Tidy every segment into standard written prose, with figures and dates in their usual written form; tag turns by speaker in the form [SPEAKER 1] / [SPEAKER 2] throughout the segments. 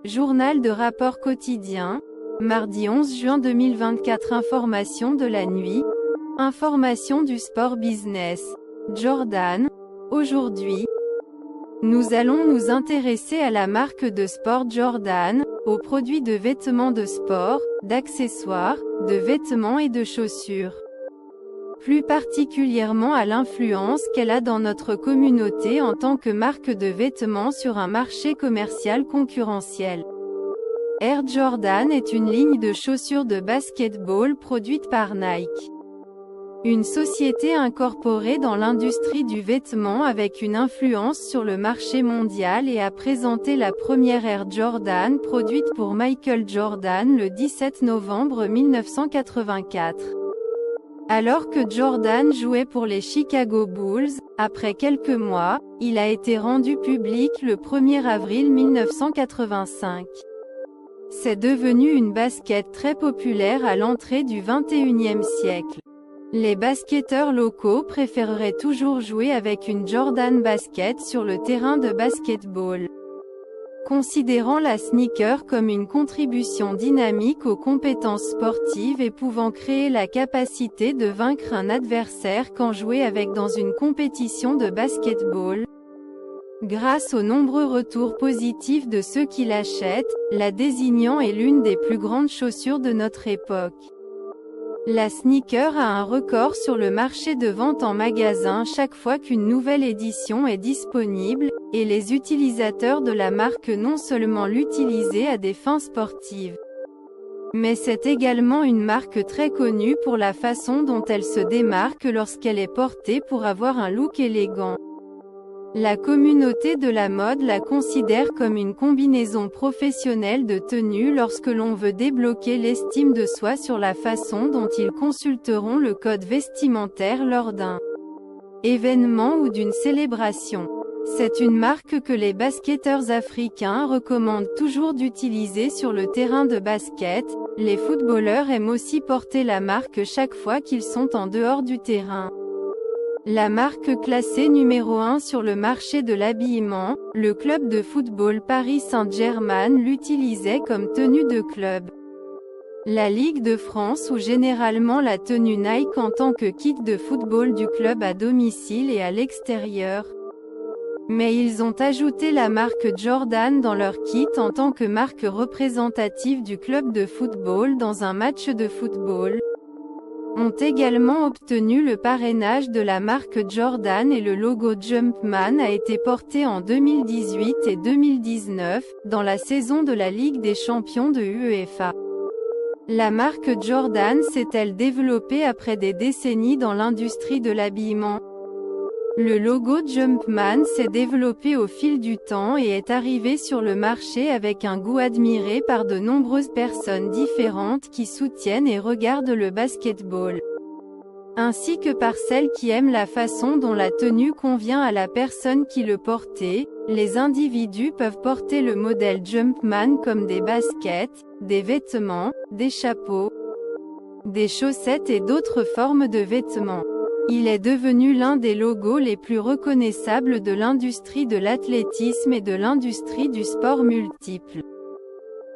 [SPEAKER 1] Journal de rapport quotidien, mardi 11 juin 2024. Information de la nuit, information du sport business. Jordan, aujourd'hui, nous allons nous intéresser à la marque de sport Jordan, aux produits de vêtements de sport, d'accessoires, de vêtements et de chaussures. Plus particulièrement à l'influence qu'elle a dans notre communauté en tant que marque de vêtements sur un marché commercial concurrentiel. Air Jordan est une ligne de chaussures de basketball produite par Nike. Une société incorporée dans l'industrie du vêtement avec une influence sur le marché mondial et a présenté la première Air Jordan produite pour Michael Jordan le 17 novembre 1984. Alors que Jordan jouait pour les Chicago Bulls, après quelques mois, il a été rendu public le 1er avril 1985. C'est devenu une basket très populaire à l'entrée du XXIe siècle. Les basketteurs locaux préféreraient toujours jouer avec une Jordan basket sur le terrain de basketball. Considérant la sneaker comme une contribution dynamique aux compétences sportives et pouvant créer la capacité de vaincre un adversaire quand joué avec dans une compétition de basketball. Grâce aux nombreux retours positifs de ceux qui l'achètent, la désignant est l'une des plus grandes chaussures de notre époque. La sneaker a un record sur le marché de vente en magasin chaque fois qu'une nouvelle édition est disponible, et les utilisateurs de la marque non seulement l'utiliser à des fins sportives. Mais c'est également une marque très connue pour la façon dont elle se démarque lorsqu'elle est portée pour avoir un look élégant. La communauté de la mode la considère comme une combinaison professionnelle de tenues lorsque l'on veut débloquer l'estime de soi sur la façon dont ils consulteront le code vestimentaire lors d'un événement ou d'une célébration. C'est une marque que les basketteurs africains recommandent toujours d'utiliser sur le terrain de basket. Les footballeurs aiment aussi porter la marque chaque fois qu'ils sont en dehors du terrain. La marque classée numéro 1 sur le marché de l'habillement, le club de football Paris Saint-Germain l'utilisait comme tenue de club. La Ligue de France ou généralement la tenue Nike en tant que kit de football du club à domicile et à l'extérieur. Mais ils ont ajouté la marque Jordan dans leur kit en tant que marque représentative du club de football dans un match de football. Ont également obtenu le parrainage de la marque Jordan et le logo Jumpman a été porté en 2018 et 2019, dans la saison de la Ligue des champions de UEFA. La marque Jordan s'est-elle développée après des décennies dans l'industrie de l'habillement? Le logo Jumpman s'est développé au fil du temps et est arrivé sur le marché avec un goût admiré par de nombreuses personnes différentes qui soutiennent et regardent le basketball. Ainsi que par celles qui aiment la façon dont la tenue convient à la personne qui le portait. Les individus peuvent porter le modèle Jumpman comme des baskets, des vêtements, des chapeaux, des chaussettes et d'autres formes de vêtements. Il est devenu l'un des logos les plus reconnaissables de l'industrie de l'athlétisme et de l'industrie du sport multiple.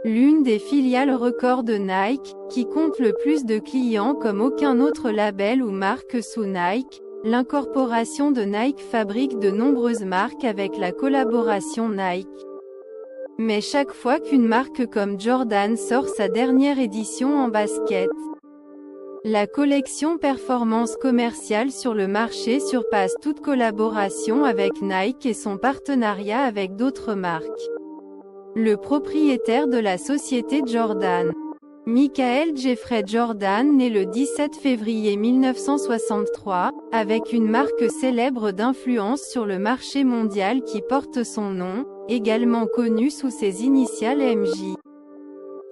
[SPEAKER 1] L'une des filiales records de Nike, qui compte le plus de clients comme aucun autre label ou marque sous Nike, l'incorporation de Nike fabrique de nombreuses marques avec la collaboration Nike. Mais chaque fois qu'une marque comme Jordan sort sa dernière édition en basket, la collection performance commerciale sur le marché surpasse toute collaboration avec Nike et son partenariat avec d'autres marques. Le propriétaire de la société Jordan, Michael Jeffrey Jordan, né le 17 février 1963, avec une marque célèbre d'influence sur le marché mondial qui porte son nom, également connu sous ses initiales MJ.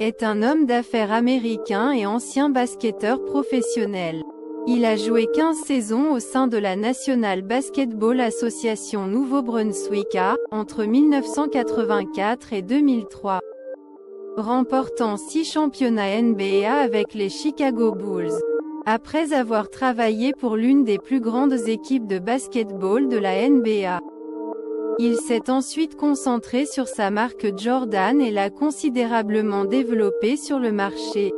[SPEAKER 1] Est un homme d'affaires américain et ancien basketteur professionnel. Il a joué 15 saisons au sein de la National Basketball Association Nouveau-Brunswick entre 1984 et 2003. Remportant 6 championnats NBA avec les Chicago Bulls. Après avoir travaillé pour l'une des plus grandes équipes de basketball de la NBA. Il s'est ensuite concentré sur sa marque Jordan et l'a considérablement développée sur le marché.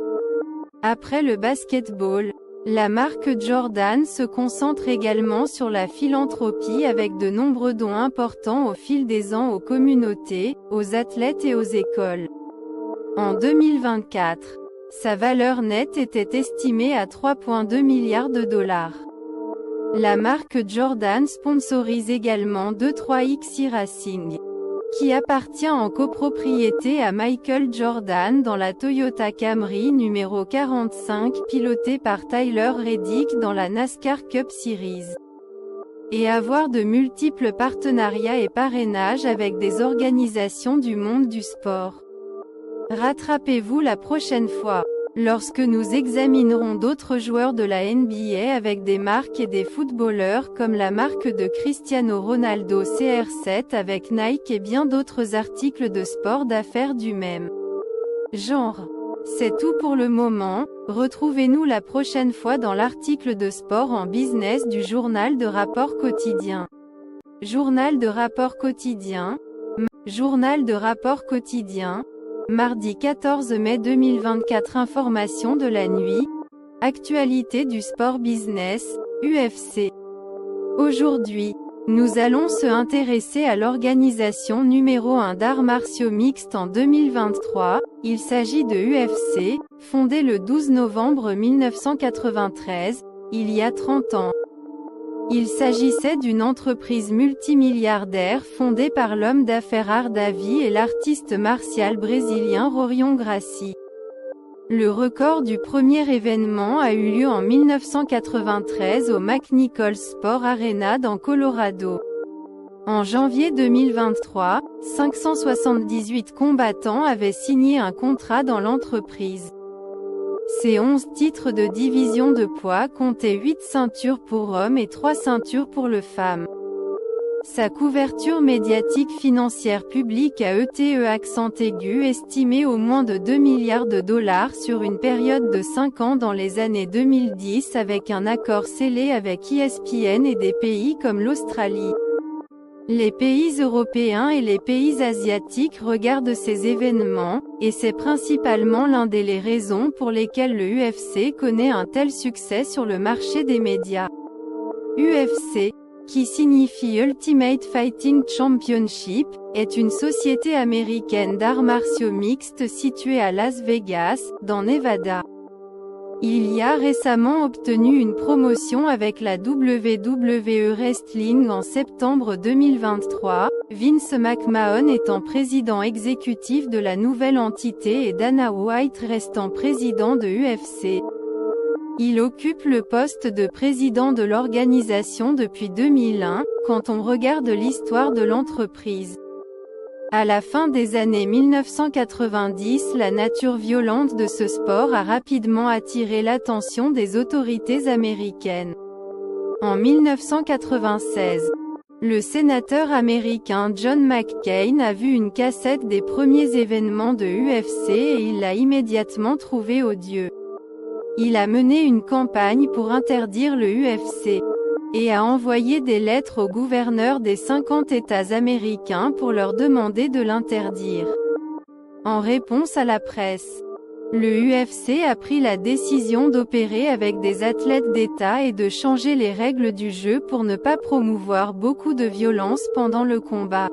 [SPEAKER 1] Après le basketball, la marque Jordan se concentre également sur la philanthropie avec de nombreux dons importants au fil des ans aux communautés, aux athlètes et aux écoles. En 2024, sa valeur nette était estimée à 3,2 milliards de dollars. La marque Jordan sponsorise également 3XI Racing, qui appartient en copropriété à Michael Jordan dans la Toyota Camry numéro 45 pilotée par Tyler Reddick dans la NASCAR Cup Series. Et avoir de multiples partenariats et parrainages avec des organisations du monde du sport. Rattrapez-vous la prochaine fois, lorsque nous examinerons d'autres joueurs de la NBA avec des marques et des footballeurs comme la marque de Cristiano Ronaldo CR7 avec Nike et bien d'autres articles de sport d'affaires du même genre. C'est tout pour le moment, retrouvez-nous la prochaine fois dans l'article de sport en business du journal de rapport quotidien. Journal de rapport quotidien. Journal de rapport quotidien. Mardi 14 mai 2024. Information de la nuit. Actualité du sport business, UFC. Aujourd'hui, nous allons se intéresser à l'organisation numéro 1 d'arts martiaux mixtes en 2023. Il s'agit de UFC, fondée le 12 novembre 1993, il y a 30 ans. Il s'agissait d'une entreprise multimilliardaire fondée par l'homme d'affaires Art Davi et l'artiste martial brésilien Rorion Gracie. Le record du premier événement a eu lieu en 1993 au McNichols Sport Arena dans Colorado. En janvier 2023, 578 combattants avaient signé un contrat dans l'entreprise. Ces 11 titres de division de poids comptaient 8 ceintures pour hommes et 3 ceintures pour les femmes. Sa couverture médiatique financière publique a été accent aigu estimée au moins de 2 milliards de dollars sur une période de 5 ans dans les années 2010 avec un accord scellé avec ESPN et des pays comme l'Australie. Les pays européens et les pays asiatiques regardent ces événements, et c'est principalement l'un des raisons pour lesquelles le UFC connaît un tel succès sur le marché des médias. UFC, qui signifie Ultimate Fighting Championship, est une société américaine d'arts martiaux mixtes située à Las Vegas, dans Nevada. Il y a récemment obtenu une promotion avec la WWE Wrestling en septembre 2023, Vince McMahon étant président exécutif de la nouvelle entité et Dana White restant président de UFC. Il occupe le poste de président de l'organisation depuis 2001, quand on regarde l'histoire de l'entreprise. À la fin des années 1990, la nature violente de ce sport a rapidement attiré l'attention des autorités américaines. En 1996, le sénateur américain John McCain a vu une cassette des premiers événements de UFC et il l'a immédiatement trouvé odieux. Il a mené une campagne pour interdire le UFC. Et a envoyé des lettres aux gouverneurs des 50 États américains pour leur demander de l'interdire. En réponse à la presse, le UFC a pris la décision d'opérer avec des athlètes d'État et de changer les règles du jeu pour ne pas promouvoir beaucoup de violence pendant le combat.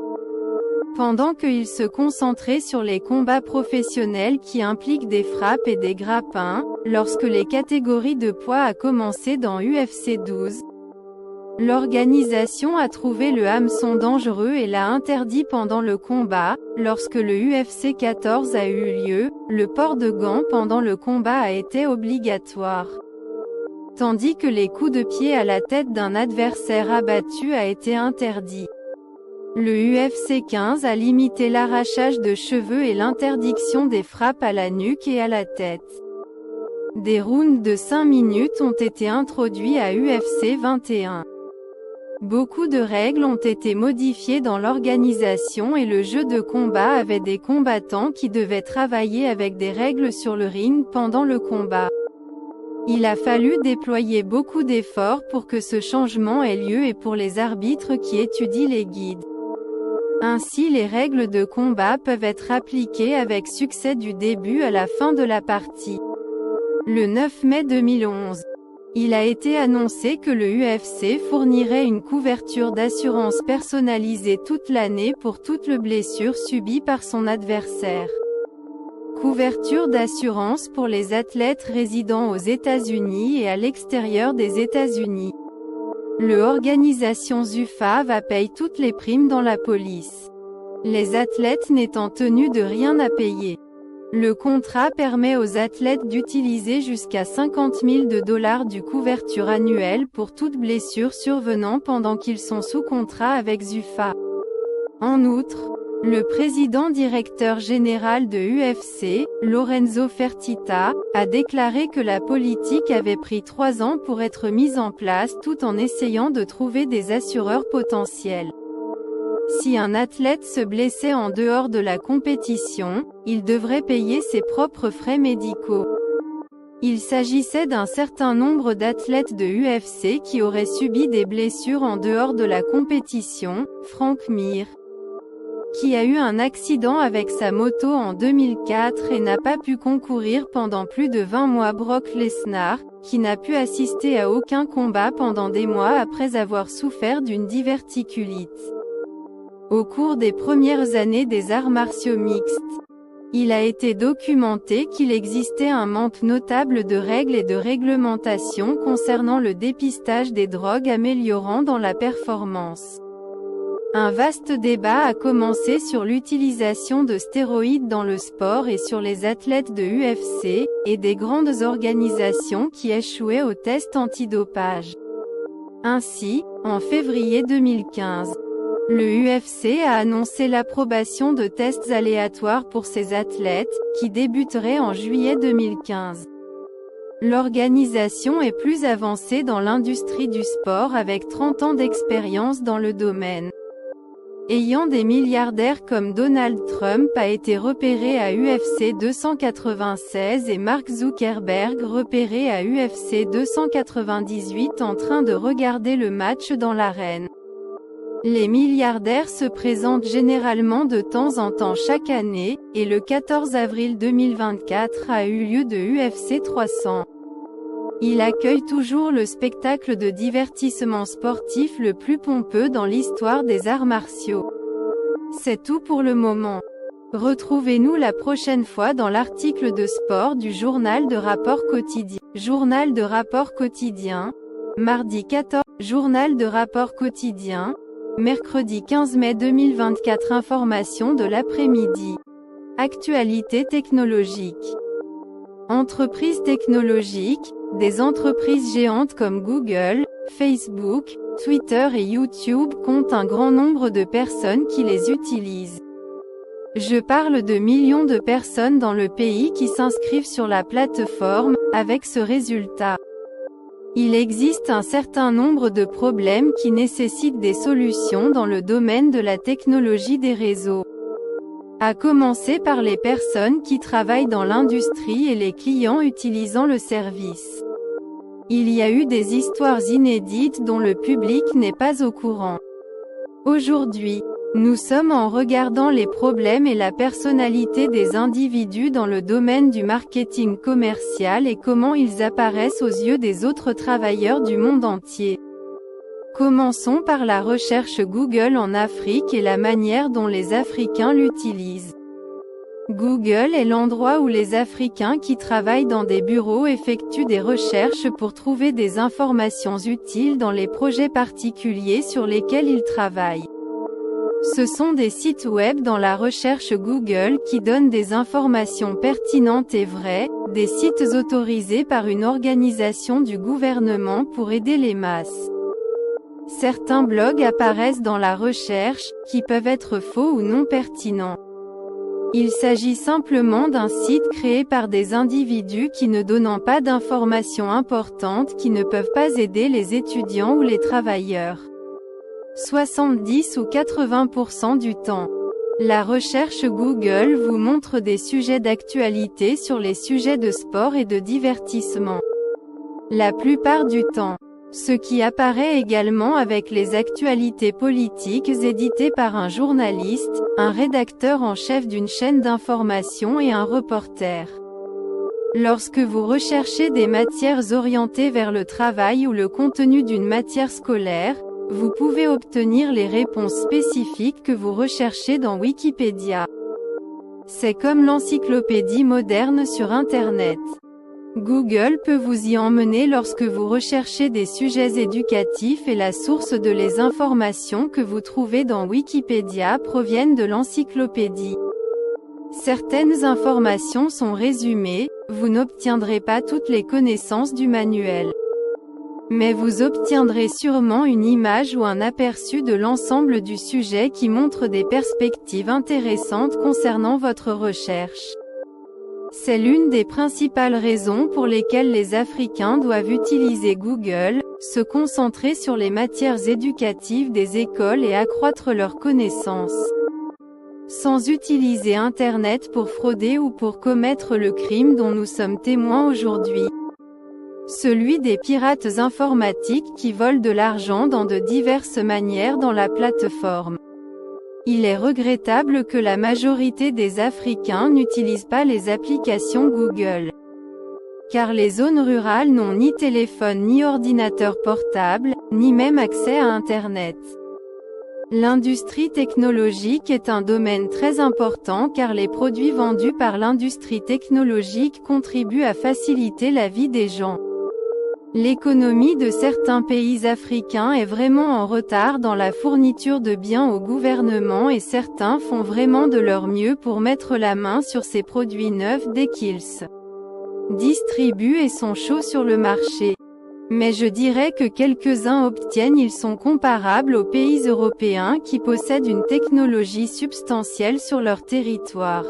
[SPEAKER 1] Pendant qu'il se concentrait sur les combats professionnels qui impliquent des frappes et des grappins, lorsque les catégories de poids a commencé dans UFC 12, l'organisation a trouvé le hameçon dangereux et l'a interdit pendant le combat. Lorsque le UFC 14 a eu lieu, le port de gants pendant le combat a été obligatoire. Tandis que les coups de pied à la tête d'un adversaire abattu a été interdit. Le UFC 15 a limité l'arrachage de cheveux et l'interdiction des frappes à la nuque et à la tête. Des rounds de 5 minutes ont été introduits à UFC 21. Beaucoup de règles ont été modifiées dans l'organisation et le jeu de combat avait des combattants qui devaient travailler avec des règles sur le ring pendant le combat. Il a fallu déployer beaucoup d'efforts pour que ce changement ait lieu et pour les arbitres qui étudient les guides. Ainsi les règles de combat peuvent être appliquées avec succès du début à la fin de la partie. Le 9 mai 2011. Il a été annoncé que le UFC fournirait une couverture d'assurance personnalisée toute l'année pour toute le blessure subie par son adversaire. Couverture d'assurance pour les athlètes résidant aux États-Unis et à l'extérieur des États-Unis. L'organisation UFAV paye toutes les primes dans la police. Les athlètes n'étant tenus de rien à payer. Le contrat permet aux athlètes d'utiliser jusqu'à 50 000 $ de couverture annuelle pour toute blessure survenant pendant qu'ils sont sous contrat avec UFA. En outre, le président-directeur général de UFC, Lorenzo Fertitta, a déclaré que la politique avait pris 3 ans pour être mise en place tout en essayant de trouver des assureurs potentiels. Si un athlète se blessait en dehors de la compétition, il devrait payer ses propres frais médicaux. Il s'agissait d'un certain nombre d'athlètes de UFC qui auraient subi des blessures en dehors de la compétition. Frank Mir, qui a eu un accident avec sa moto en 2004 et n'a pas pu concourir pendant plus de 20 mois. Brock Lesnar, qui n'a pu assister à aucun combat pendant des mois après avoir souffert d'une diverticulite. Au cours des premières années des arts martiaux mixtes, il a été documenté qu'il existait un manque notable de règles et de réglementations concernant le dépistage des drogues améliorant dans la performance. Un vaste débat a commencé sur l'utilisation de stéroïdes dans le sport et sur les athlètes de UFC, et des grandes organisations qui échouaient aux tests antidopage. Ainsi, en février 2015, le UFC a annoncé l'approbation de tests aléatoires pour ses athlètes, qui débuteraient en juillet 2015. L'organisation est plus avancée dans l'industrie du sport avec 30 ans d'expérience dans le domaine. Ayant des milliardaires comme Donald Trump a été repéré à UFC 296 et Mark Zuckerberg repéré à UFC 298 en train de regarder le match dans l'arène. Les milliardaires se présentent généralement de temps en temps chaque année, et le 14 avril 2024 a eu lieu de UFC 300. Il accueille toujours le spectacle de divertissement sportif le plus pompeux dans l'histoire des arts martiaux. C'est tout pour le moment. Retrouvez-nous la prochaine fois dans l'article de sport du Journal de rapport quotidien. Journal de rapport quotidien. Mardi 14. Journal de rapport quotidien. Mercredi 15 mai 2024. Information de l'après-midi. Actualité technologique. Entreprises technologiques. Des entreprises géantes comme Google, Facebook, Twitter et YouTube comptent un grand nombre de personnes qui les utilisent. Je parle de millions de personnes dans le pays qui s'inscrivent sur la plateforme, avec ce résultat. Il existe un certain nombre de problèmes qui nécessitent des solutions dans le domaine de la technologie des réseaux. À commencer par les personnes qui travaillent dans l'industrie et les clients utilisant le service. Il y a eu des histoires inédites dont le public n'est pas au courant. Aujourd'hui, nous sommes en regardant les problèmes et la personnalité des individus dans le domaine du marketing commercial et comment ils apparaissent aux yeux des autres travailleurs du monde entier. Commençons par la recherche Google en Afrique et la manière dont les Africains l'utilisent. Google est l'endroit où les Africains qui travaillent dans des bureaux effectuent des recherches pour trouver des informations utiles dans les projets particuliers sur lesquels ils travaillent. Ce sont des sites web dans la recherche Google qui donnent des informations pertinentes et vraies, des sites autorisés par une organisation du gouvernement pour aider les masses. Certains blogs apparaissent dans la recherche, qui peuvent être faux ou non pertinents. Il s'agit simplement d'un site créé par des individus qui ne donnent pas d'informations importantes qui ne peuvent pas aider les étudiants ou les travailleurs. 70 ou 80% du temps. La recherche Google vous montre des sujets d'actualité sur les sujets de sport et de divertissement. La plupart du temps, Ce qui apparaît également avec les actualités politiques éditées par un journaliste, un rédacteur en chef d'une chaîne d'information et un reporter. Lorsque vous recherchez des matières orientées vers le travail ou le contenu d'une matière scolaire, vous pouvez obtenir les réponses spécifiques que vous recherchez dans Wikipédia. C'est comme l'encyclopédie moderne sur Internet. Google peut vous y emmener lorsque vous recherchez des sujets éducatifs et la source de les informations que vous trouvez dans Wikipédia proviennent de l'encyclopédie. Certaines informations sont résumées, vous n'obtiendrez pas toutes les connaissances du manuel. Mais vous obtiendrez sûrement une image ou un aperçu de l'ensemble du sujet qui montre des perspectives intéressantes concernant votre recherche. C'est l'une des principales raisons pour lesquelles les Africains doivent utiliser Google, se concentrer sur les matières éducatives des écoles et accroître leurs connaissances. Sans utiliser Internet pour frauder ou pour commettre le crime dont nous sommes témoins aujourd'hui. Celui des pirates informatiques qui volent de l'argent dans de diverses manières dans la plateforme. Il est regrettable que la majorité des Africains n'utilisent pas les applications Google. Car les zones rurales n'ont ni téléphone ni ordinateur portable, ni même accès à Internet. L'industrie technologique est un domaine très important car les produits vendus par l'industrie technologique contribuent à faciliter la vie des gens. L'économie de certains pays africains est vraiment en retard dans la fourniture de biens au gouvernement et certains font vraiment de leur mieux pour mettre la main sur ces produits neufs dès qu'ils se distribuent et sont chauds sur le marché. Mais je dirais que quelques-uns obtiennent, ils sont comparables aux pays européens qui possèdent une technologie substantielle sur leur territoire.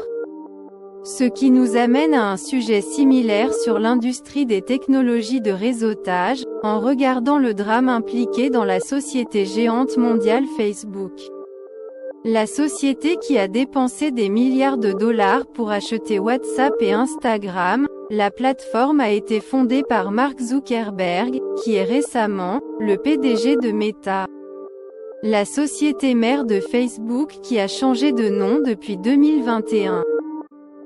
[SPEAKER 1] Ce qui nous amène à un sujet similaire sur l'industrie des technologies de réseautage, en regardant le drame impliqué dans la société géante mondiale Facebook. La société qui a dépensé des milliards de dollars pour acheter WhatsApp et Instagram, la plateforme a été fondée par Mark Zuckerberg, qui est récemment le PDG de Meta. La société mère de Facebook qui a changé de nom depuis 2021.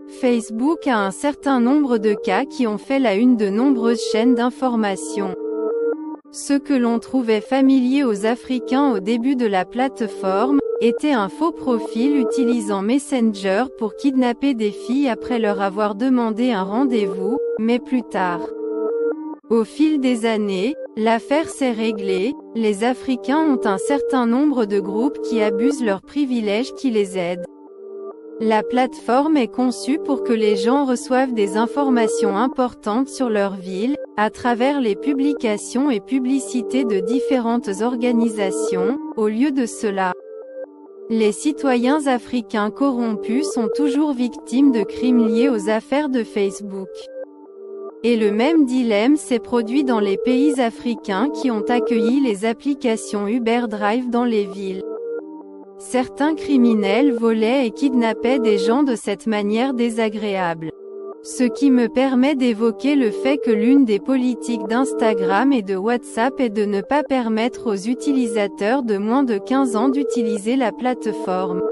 [SPEAKER 1] Facebook a un certain nombre de cas qui ont fait la une de nombreuses chaînes d'information. Ce que l'on trouvait familier aux Africains au début de la plateforme, était un faux profil utilisant Messenger pour kidnapper des filles après leur avoir demandé un rendez-vous, mais plus tard. Au fil des années, l'affaire s'est réglée, les Africains ont un certain nombre de groupes qui abusent leurs privilèges qui les aident. La plateforme est conçue pour que les gens reçoivent des informations importantes sur leur ville, à travers les publications et publicités de différentes organisations. Au lieu de cela, les citoyens africains corrompus sont toujours victimes de crimes liés aux affaires de Facebook. Et le même dilemme s'est produit dans les pays africains qui ont accueilli les applications Uber Drive dans les villes. Certains criminels volaient et kidnappaient des gens de cette manière désagréable. Ce qui me permet d'évoquer le fait que l'une des politiques d'Instagram et de WhatsApp est de ne pas permettre aux utilisateurs de moins de 15 ans d'utiliser la plateforme.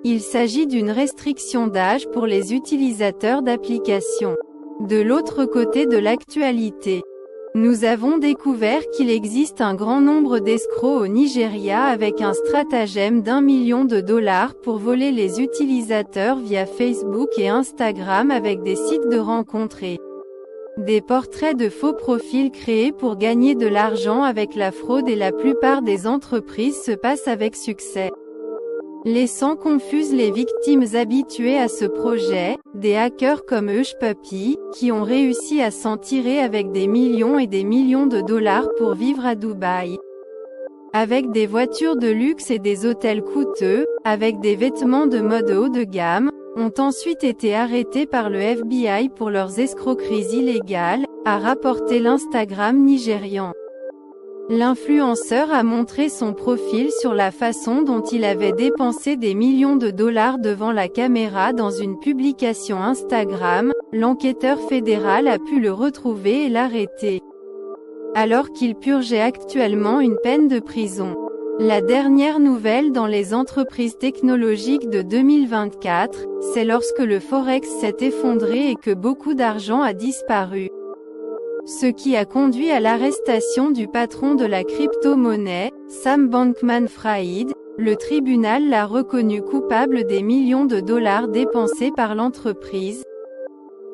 [SPEAKER 1] Il s'agit d'une restriction d'âge pour les utilisateurs d'applications. De l'autre côté de l'actualité, nous avons découvert qu'il existe un grand nombre d'escrocs au Nigeria avec un stratagème d'1 million de dollars pour voler les utilisateurs via Facebook et Instagram avec des sites de rencontres et des portraits de faux profils créés pour gagner de l'argent avec la fraude et la plupart des entreprises se passent avec succès. Laissant confuses les victimes habituées à ce projet, des hackers comme Hushpuppi, qui ont réussi à s'en tirer avec des millions et des millions de dollars pour vivre à Dubaï. Avec des voitures de luxe et des hôtels coûteux, avec des vêtements de mode haut de gamme, ont ensuite été arrêtés par le FBI pour leurs escroqueries illégales, a rapporté l'Instagram nigérian. L'influenceur a montré son profil sur la façon dont il avait dépensé des millions de dollars devant la caméra dans une publication Instagram. L'enquêteur fédéral a pu le retrouver et l'arrêter. alors qu'il purgeait actuellement une peine de prison. La dernière nouvelle dans les entreprises technologiques de 2024, c'est lorsque le Forex s'est effondré et que beaucoup d'argent a disparu. Ce qui a conduit à l'arrestation du patron de la crypto-monnaie, Sam Bankman-Fried. Le tribunal l'a reconnu coupable des millions de dollars dépensés par l'entreprise.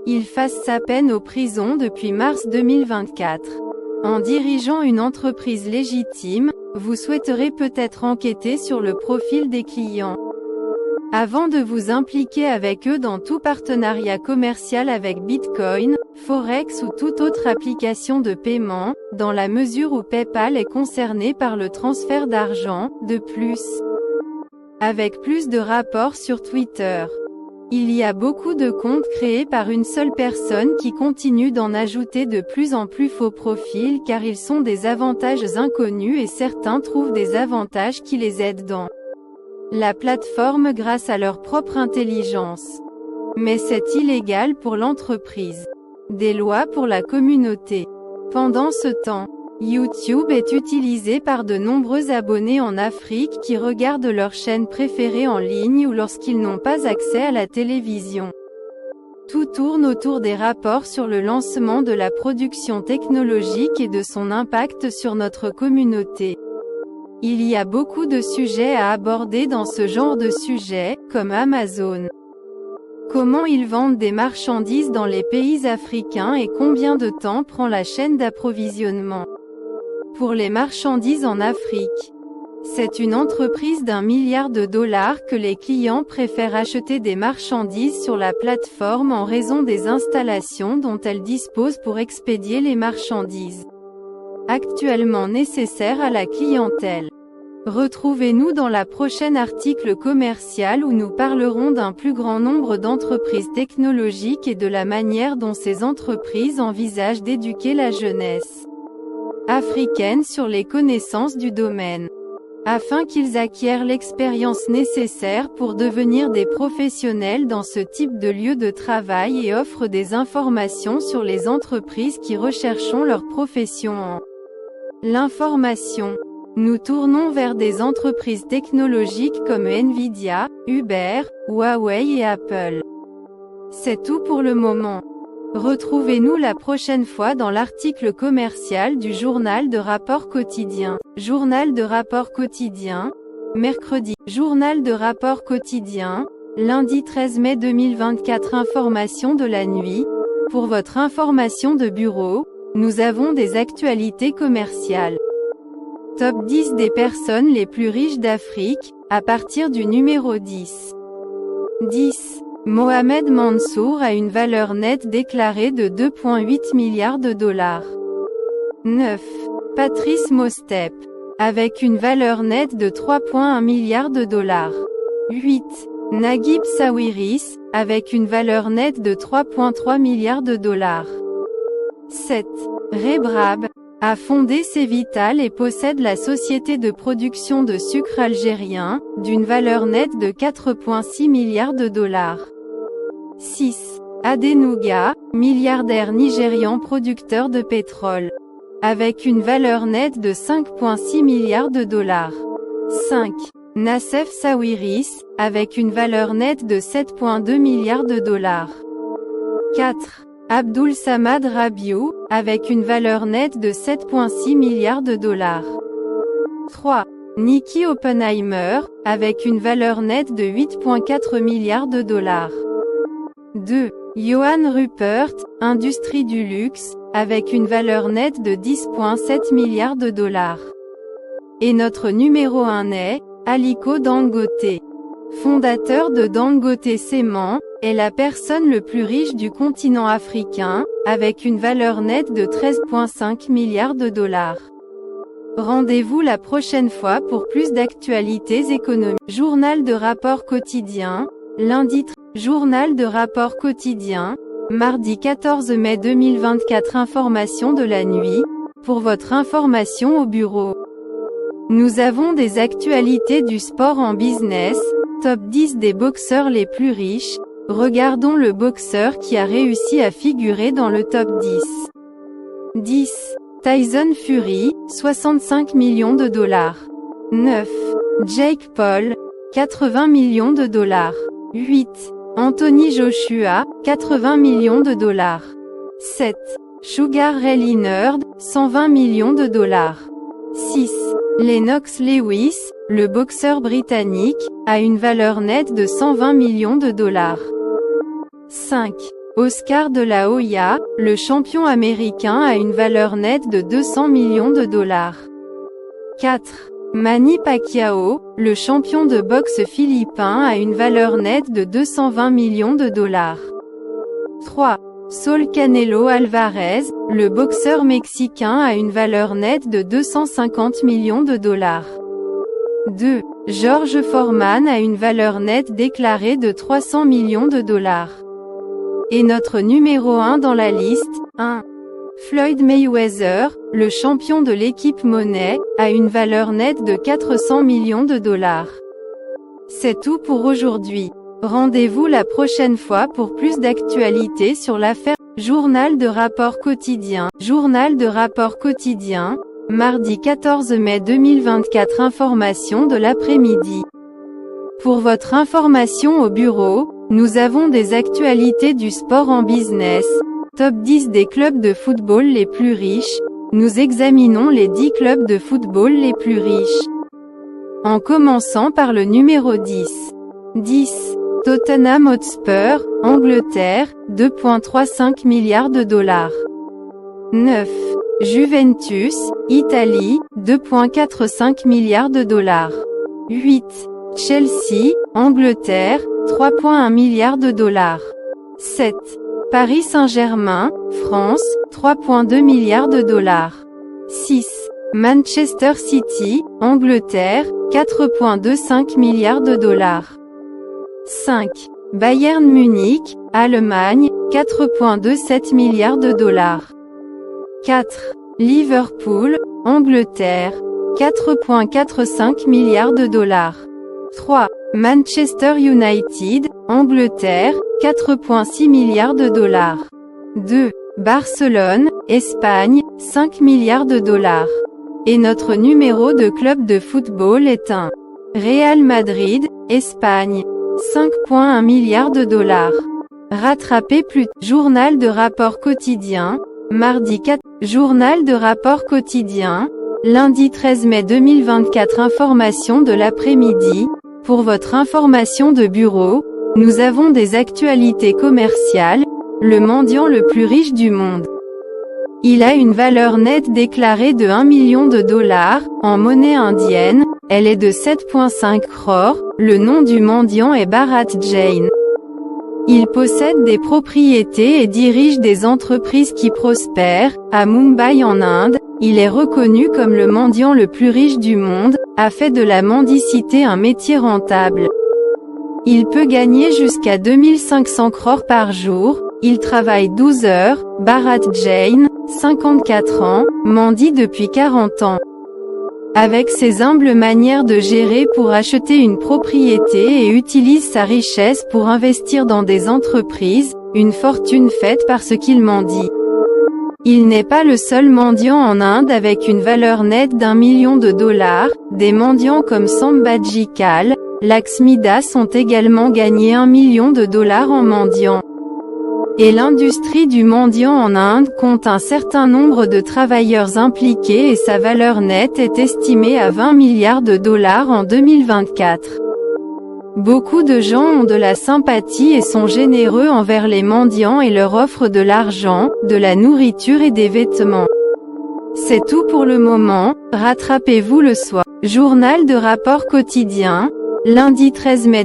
[SPEAKER 1] Il face sa peine aux prisons depuis mars 2024. En dirigeant une entreprise légitime, vous souhaiterez peut-être enquêter sur le profil des clients. Avant de vous impliquer avec eux dans tout partenariat commercial avec Bitcoin, Forex ou toute autre application de paiement, dans la mesure où PayPal est concerné par le transfert d'argent, de plus. Avec plus de rapports sur Twitter. Il y a beaucoup de comptes créés par une seule personne qui continue d'en ajouter de plus en plus faux profils car ils sont des avantages inconnus et certains trouvent des avantages qui les aident dans la plateforme grâce à leur propre intelligence. Mais c'est illégal pour l'entreprise. Des lois pour la communauté. Pendant ce temps, YouTube est utilisé par de nombreux abonnés en Afrique qui regardent leur chaîne préférée en ligne ou lorsqu'ils n'ont pas accès à la télévision. Tout tourne autour des rapports sur le lancement de la production technologique et de son impact sur notre communauté. Il y a beaucoup de sujets à aborder dans ce genre de sujet, comme Amazon. Comment ils vendent des marchandises dans les pays africains et combien de temps prend la chaîne d'approvisionnement pour les marchandises en Afrique. C'est une entreprise d'1 milliard de dollars que les clients préfèrent acheter des marchandises sur la plateforme en raison des installations dont elle dispose pour expédier les marchandises actuellement nécessaires à la clientèle. Retrouvez-nous dans la prochaine article commercial où nous parlerons d'un plus grand nombre d'entreprises technologiques et de la manière dont ces entreprises envisagent d'éduquer la jeunesse africaine sur les connaissances du domaine, afin qu'ils acquièrent l'expérience nécessaire pour devenir des professionnels dans ce type de lieu de travail et offrent des informations sur les entreprises qui recherchent leur profession en l'information. Nous tournons vers des entreprises technologiques comme Nvidia, Uber, Huawei et Apple. C'est tout pour le moment. Retrouvez-nous la prochaine fois dans l'article commercial du journal de rapport quotidien. Journal de rapport quotidien, mercredi. Journal de rapport quotidien, lundi 13 mai 2024. Information de la nuit. Pour votre information de bureau, nous avons des actualités commerciales. Top 10 des personnes les plus riches d'Afrique, à partir du numéro 10. 10. Mohamed Mansour a une valeur nette déclarée de 2,8 milliards de dollars. 9. Patrice Mostep, avec une valeur nette de 3,1 milliards de dollars. 8. Naguib Sawiris, avec une valeur nette de 3,3 milliards de dollars. 7. Rebrab a fondé Cévital et possède la société de production de sucre algérien, d'une valeur nette de 4,6 milliards de dollars. 6. Adenuga, milliardaire nigérian producteur de pétrole, avec une valeur nette de 5,6 milliards de dollars. 5. Nassef Sawiris, avec une valeur nette de 7,2 milliards de dollars. 4. Abdul Samad Rabiou, avec une valeur nette de 7,6 milliards de dollars. 3. Nikki Oppenheimer, avec une valeur nette de 8,4 milliards de dollars. 2. Johann Rupert, industrie du luxe, avec une valeur nette de 10,7 milliards de dollars. Et notre numéro 1 est Aliko Dangote, fondateur de Dangote Cement, est la personne le plus riche du continent africain, avec une valeur nette de 13,5 milliards de dollars. Rendez-vous la prochaine fois pour plus d'actualités économiques. Journal de rapport quotidien, lundi. Journal de rapport quotidien, mardi 14 mai 2024. Information de la nuit, pour votre information au bureau. Nous avons des actualités du sport en business, top 10 des boxeurs les plus riches. Regardons le boxeur qui a réussi à figurer dans le top 10. 10. Tyson Fury, 65 millions de dollars. 9. Jake Paul, 80 millions de dollars. 8. Anthony Joshua, 80 millions de dollars. 7. Sugar Ray Leonard, 120 millions de dollars. 6. Lennox Lewis, le boxeur britannique, a une valeur nette de 120 millions de dollars. 5. Oscar de la Hoya, le champion américain, a une valeur nette de 200 millions de dollars. 4. Manny Pacquiao, le champion de boxe philippin, a une valeur nette de 220 millions de dollars. 3. Saul Canelo Alvarez, le boxeur mexicain, a une valeur nette de 250 millions de dollars. 2. George Foreman a une valeur nette déclarée de 300 millions de dollars. Et notre numéro 1 dans la liste, 1. Floyd Mayweather, le champion de l'équipe Money, a une valeur nette de 400 millions de dollars. C'est tout pour aujourd'hui. Rendez-vous la prochaine fois pour plus d'actualités sur l'affaire. Journal de rapport quotidien. Journal de rapport quotidien. Mardi 14 mai 2024. Information de l'après-midi. Pour votre information au bureau, nous avons des actualités du sport en business. Top 10 des clubs de football les plus riches. Nous examinons les 10 clubs de football les plus riches. En commençant par le numéro 10. 10. Tottenham Hotspur, Angleterre, 2,35 milliards de dollars. 9. Juventus, Italie, 2,45 milliards de dollars. 8. Chelsea, Angleterre, 3,1 milliards de dollars. 7. Paris Saint-Germain, France, 3,2 milliards de dollars. 6. Manchester City, Angleterre, 4,25 milliards de dollars. 5. Bayern Munich, Allemagne, 4,27 milliards de dollars. 4. Liverpool, Angleterre, 4,45 milliards de dollars. 3. Manchester United, Angleterre, 4,6 milliards de dollars. 2. Barcelone, Espagne, 5 milliards de dollars. Et notre numéro de club de football est un Real Madrid, Espagne, 5,1 milliards de dollars. Rattrapé plus. Journal de rapport quotidien, mardi 4. Journal de rapport quotidien, lundi 13 mai 2024. Information de l'après-midi. Pour votre information de bureau, nous avons des actualités commerciales. Le mendiant le plus riche du monde. Il a une valeur nette déclarée de 1 million de dollars, en monnaie indienne. Elle est de 7,5 crores. Le nom du mendiant est Bharat Jain. Il possède des propriétés et dirige des entreprises qui prospèrent. À Mumbai en Inde, il est reconnu comme le mendiant le plus riche du monde, a fait de la mendicité un métier rentable. Il peut gagner jusqu'à 2500 crores par jour. Il travaille 12 heures. Bharat Jain, 54 ans, mendie depuis 40 ans. Avec ses humbles manières de gérer pour acheter une propriété et utilise sa richesse pour investir dans des entreprises, une fortune faite parce qu'il mendie. Il n'est pas le seul mendiant en Inde avec une valeur nette d'1 million de dollars. Des mendiants comme Sambhaji Kal, Laxmidas ont également gagné 1 million de dollars en mendiant. Et l'industrie du mendiant en Inde compte un certain nombre de travailleurs impliqués et sa valeur nette est estimée à 20 milliards de dollars en 2024. Beaucoup de gens ont de la sympathie et sont généreux envers les mendiants et leur offrent de l'argent, de la nourriture et des vêtements. C'est tout pour le moment, rattrapez-vous le soir. Journal de rapport quotidien, lundi 13 mai.